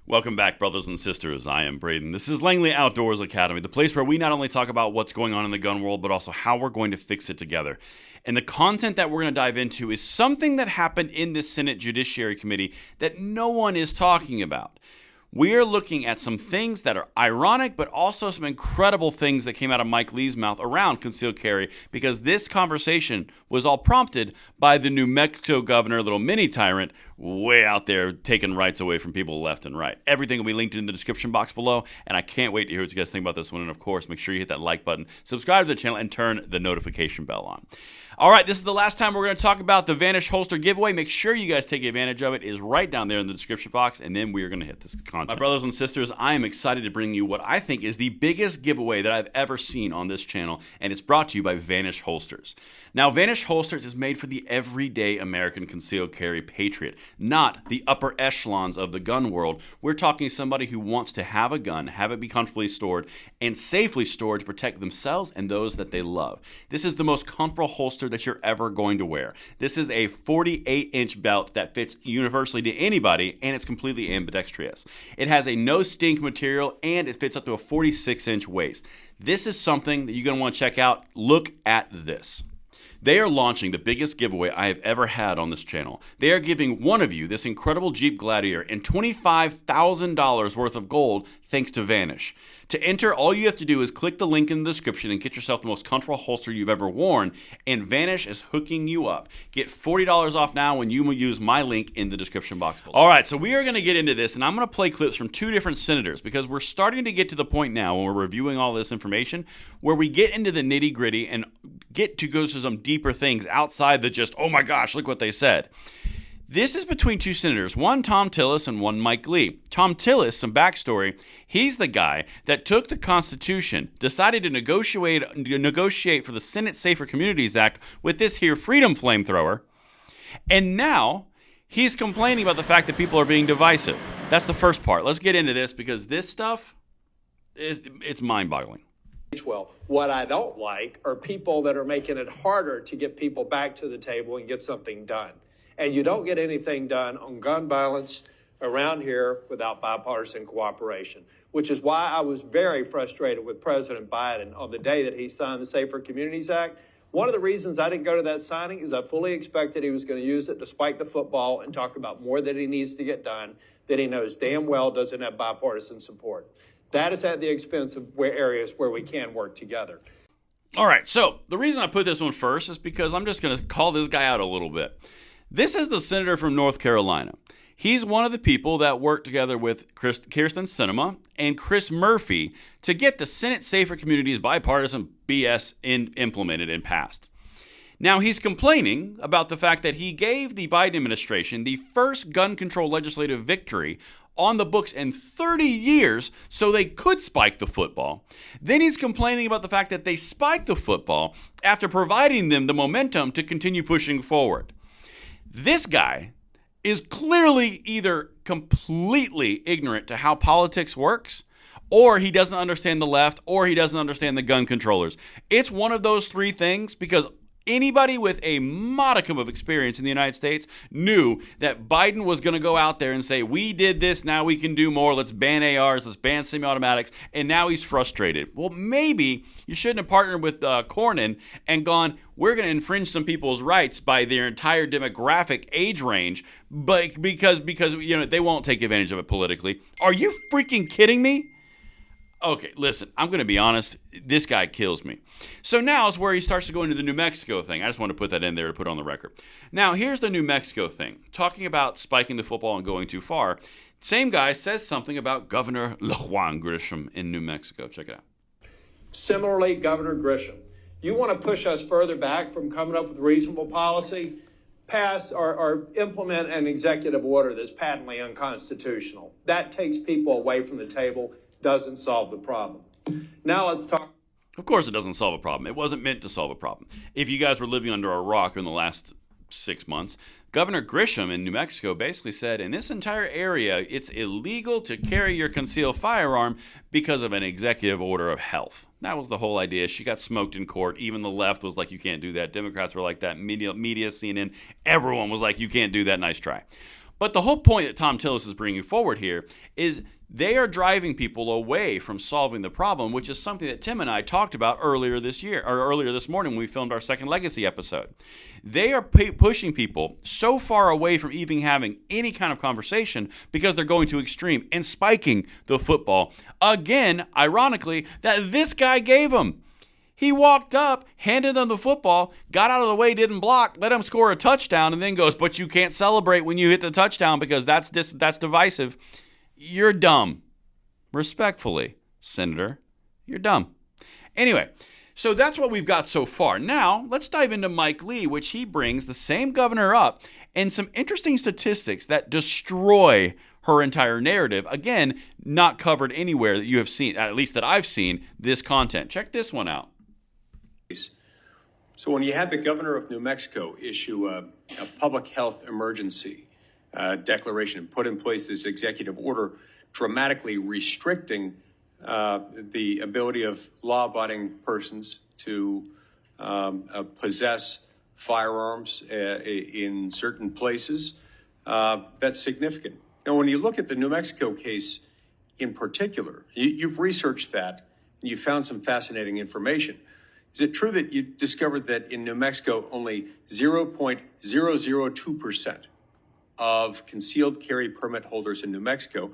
Welcome back, brothers and sisters. I am Braden. This is Langley Outdoors Academy, the place where we not only talk about what's going on in the gun world, but also how we're going to fix it together. And the content that we're going to dive into is something that happened in this Senate Judiciary Committee that no one is talking about. We are looking at some things that are ironic, but also some incredible things that came out of Mike Lee's mouth around concealed carry, because this conversation was all prompted by the New Mexico governor, little mini tyrant, way out there taking rights away from people left and right. Everything will be linked in the description box below, and I can't wait to hear what you guys think about this one. And of course, make sure you hit that like button, subscribe to the channel, and turn the notification bell on. All right, this is the last time we're going to talk about the Vanish holster giveaway. Make sure you guys take advantage of it. It is right down there in the description box, and then we are going to hit this content. My brothers and sisters, I am excited to bring you what I think is the biggest giveaway that I've ever seen on this channel, and it's brought to you by Vanish Holsters. Now, Vanish Holsters is made for the everyday American concealed carry patriot, not the upper echelons of the gun world. We're talking somebody who wants to have a gun, have it be comfortably stored, and safely stored to protect themselves and those that they love. This is the most comfortable holster that you're ever going to wear. This is a 48-inch belt that fits universally to anybody, and it's completely ambidextrous. It has a no-stink material, and it fits up to a 46-inch waist. This is something that you're going to want to check out. Look at this. They are launching the biggest giveaway I have ever had on this channel. They are giving one of you this incredible Jeep Gladiator and $25,000 worth of gold thanks to Vanish. To enter, all you have to do is click the link in the description and get yourself the most comfortable holster you've ever worn, and Vanish is hooking you up. Get $40 off now when you use my link in the description box below. All right, so we are going to get into this, and I'm going to play clips from two different senators because we're starting to get to the point now when we're reviewing all this information where we get into the nitty-gritty and get to go to some deeper things outside the just, oh my gosh, look what they said. This is between two senators, one Thom Tillis and one Mike Lee. Thom Tillis, some backstory, he's the guy that took the Constitution, decided to negotiate for the Senate Safer Communities Act with this here freedom flamethrower, and now he's complaining about the fact that people are being divisive. That's the first part. Let's get into this because this stuff, it's mind-boggling. Well, what I don't like are people that are making it harder to get people back to the table and get something done. And you don't get anything done on gun violence around here without bipartisan cooperation, which is why I was very frustrated with President Biden on the day that he signed the Safer Communities Act. One of the reasons I didn't go to that signing is I fully expected he was going to use it to spike the football and talk about more that he needs to get done that he knows damn well doesn't have bipartisan support. That is at the expense of areas where we can work together. All right, so the reason I put this one first is because I'm just going to call this guy out a little bit. This is the senator from North Carolina. He's one of the people that worked together with Kyrsten Sinema and Chris Murphy to get the Senate Safer Communities bipartisan BS implemented and passed. Now, he's complaining about the fact that he gave the Biden administration the first gun control legislative victory on the books in 30 years so they could spike the football. Then he's complaining about the fact that they spiked the football after providing them the momentum to continue pushing forward. This guy is clearly either completely ignorant to how politics works, or he doesn't understand the left, or he doesn't understand the gun controllers. It's one of those three things because anybody with a modicum of experience in the United States knew that Biden was going to go out there and say, we did this, now we can do more, let's ban ARs, let's ban semi-automatics, and now he's frustrated. Well, maybe you shouldn't have partnered with Cornyn and gone, we're going to infringe some people's rights by their entire demographic age range, but because you know they won't take advantage of it politically. Are you freaking kidding me? Okay, listen, I'm going to be honest. This guy kills me. So now is where he starts to go into the New Mexico thing. I just want to put that in there to put on the record. Now, here's the New Mexico thing. Talking about spiking the football and going too far. Same guy says something about Governor Juan Grisham in New Mexico. Check it out. Similarly, Governor Grisham, you want to push us further back from coming up with reasonable policy? Pass or implement an executive order that's patently unconstitutional. That takes people away from the table, doesn't solve the problem. Now let's talk. Of course it doesn't solve a problem. It wasn't meant to solve a problem. If you guys were living under a rock in the last 6 months, Governor Grisham in New Mexico basically said, in this entire area, it's illegal to carry your concealed firearm because of an executive order of health. That was the whole idea. She got smoked in court. Even the left was like, you can't do that. Democrats were like that. Media, CNN, everyone was like, you can't do that. Nice try. But the whole point that Tom Tillis is bringing forward here is they are driving people away from solving the problem, which is something that Tim and I talked about earlier this morning when we filmed our second legacy episode. They are pushing people so far away from even having any kind of conversation because they're going to extreme and spiking the football. Again, ironically, that this guy gave them. He walked up, handed them the football, got out of the way, didn't block, let him score a touchdown, and then goes, but you can't celebrate when you hit the touchdown because that's divisive. You're dumb. Respectfully, Senator, you're dumb. Anyway, so that's what we've got so far. Now, let's dive into Mike Lee, which he brings the same governor up and some interesting statistics that destroy her entire narrative. Again, not covered anywhere that you have seen, at least that I've seen, this content. Check this one out. So when you had the governor of New Mexico issue a public health emergency declaration and put in place this executive order dramatically restricting the ability of law-abiding persons to possess firearms in certain places, that's significant. Now, when you look at the New Mexico case in particular, you've researched that and you found some fascinating information. Is it true that you discovered that in New Mexico, only 0.002% of concealed carry permit holders in New Mexico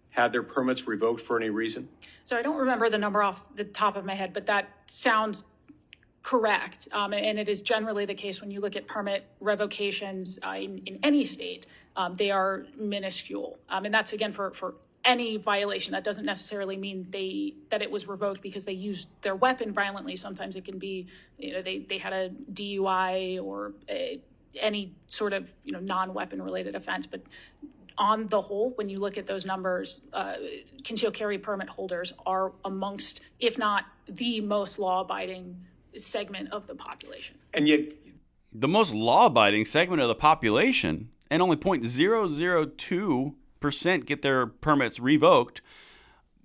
had their permits revoked for any reason? So I don't remember the number off the top of my head, but that sounds correct. And it is generally the case when you look at permit revocations in any state, they are minuscule. And that's, again, for any violation. That doesn't necessarily mean that it was revoked because they used their weapon violently. Sometimes it can be, they had a DUI or any sort of, non-weapon related offense. But on the whole, when you look at those numbers, concealed carry permit holders are amongst, if not the most law-abiding segment of the population. And yet, the most law-abiding segment of the population, and only 0.002% get their permits revoked.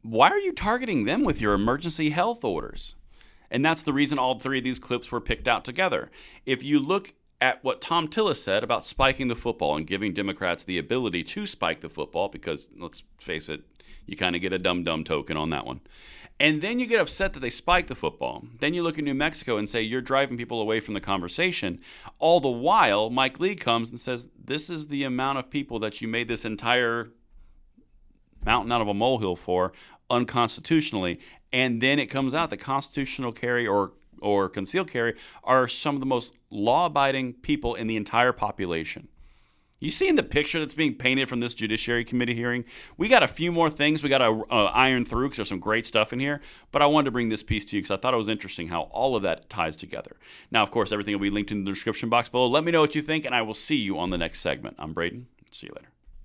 Why are you targeting them with your emergency health orders? And that's the reason all three of these clips were picked out together. If you look at what Tom Tillis said about spiking the football and giving Democrats the ability to spike the football, because let's face it, you kind of get a dumb token on that one. And then you get upset that they spike the football. Then you look at New Mexico and say you're driving people away from the conversation. All the while, Mike Lee comes and says, this is the amount of people that you made this entire mountain out of a molehill for unconstitutionally. And then it comes out that constitutional carry or concealed carry are some of the most law-abiding people in the entire population. You see in the picture that's being painted from this Judiciary Committee hearing, we got a few more things we got to iron through because there's some great stuff in here, but I wanted to bring this piece to you because I thought it was interesting how all of that ties together. Now, of course, everything will be linked in the description box below. Let me know what you think, and I will see you on the next segment. I'm Braden. See you later.